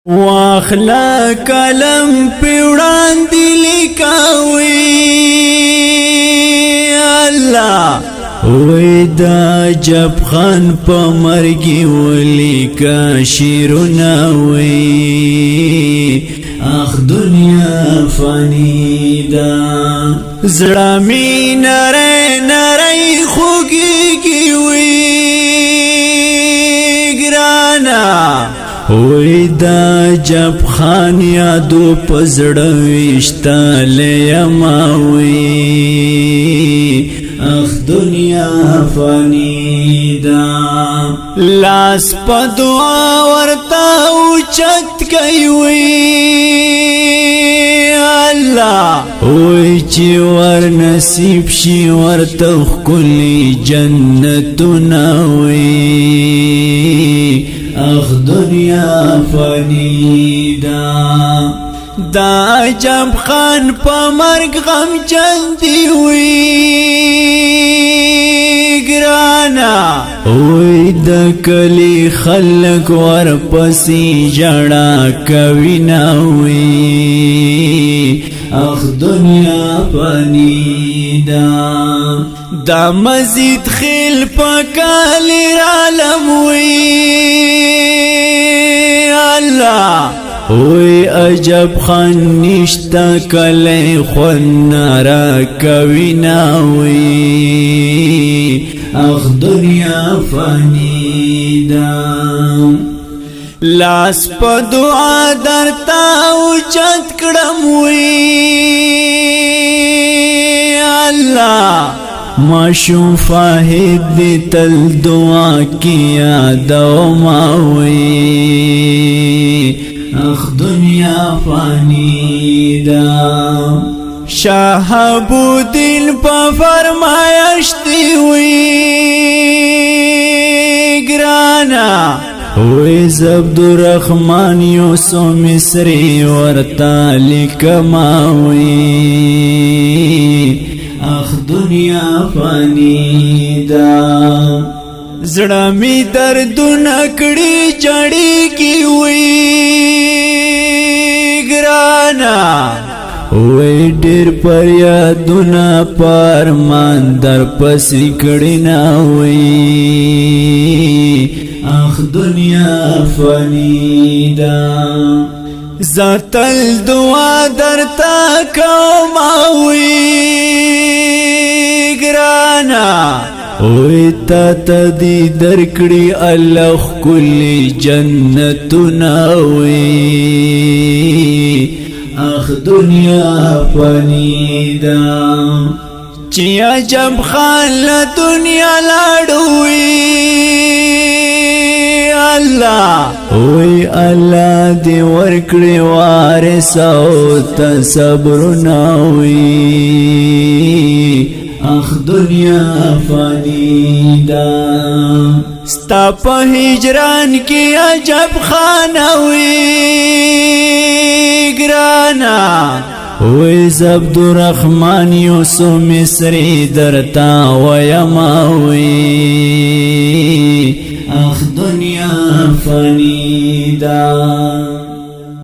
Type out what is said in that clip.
واخلا کلم پیوڑان دلی کاوی اللہ وی دا جب خان پا مرگی ولی کا شیرناوی آخ دنیا فانی دا زڑامی نرے نرے خوگی گیوی گرانا وی دا جب خان یادو پزڑویشتا لیماوی اخ دنیا فانی دا لاس پا دعا ورطا اوچت گئیوی اللہ وی چی ور نصیب شی ورطا کلی جنتو ناوی اخ دنیا فانی دا جب خان پا مرگ غم جلدی ہوئی گرانا وی دا کلی خلق ورپسی جڑا کوي ناوی اخ دنیا فانی دا مزید خیل پا کالی رالم وی اللہ وی عجب خان نشتا کلی خون را کوي ناوی اخ دنیا فانی لاس پا دعا درتا اوچت کڑم وی اللہ ماشوم فاہد دی تل دعا کیا دوماوی اخ دنیا فانی شاہبودین پا فرمایشتی ہوئی گرانا وی زبدالرحمن یوسو مصری ورطا لکماوی اخ دنیا فانی زڑامی دردون اکڑی چڑی کی ہوئی گرانا وی دیر پر یادونا پارمان در پسی کڑینا ہوئی اخ دنیا فانی زاتل دعا درتا کوماوی گرانا وی تا تا دی درکڑی اللہ کلی جنتو ناوی اخ دنیا فانی چیا جب خان دنیا لاڑوی اللہ وی اللہ دی ورکڑی وارساو تا صبر ناوی اخ دنیا فانی ستا پا ہجران کی عجب خانوی گرانا وی زبدالرحمن یوسو مصری درتا ویماوی اخ دنیا فانی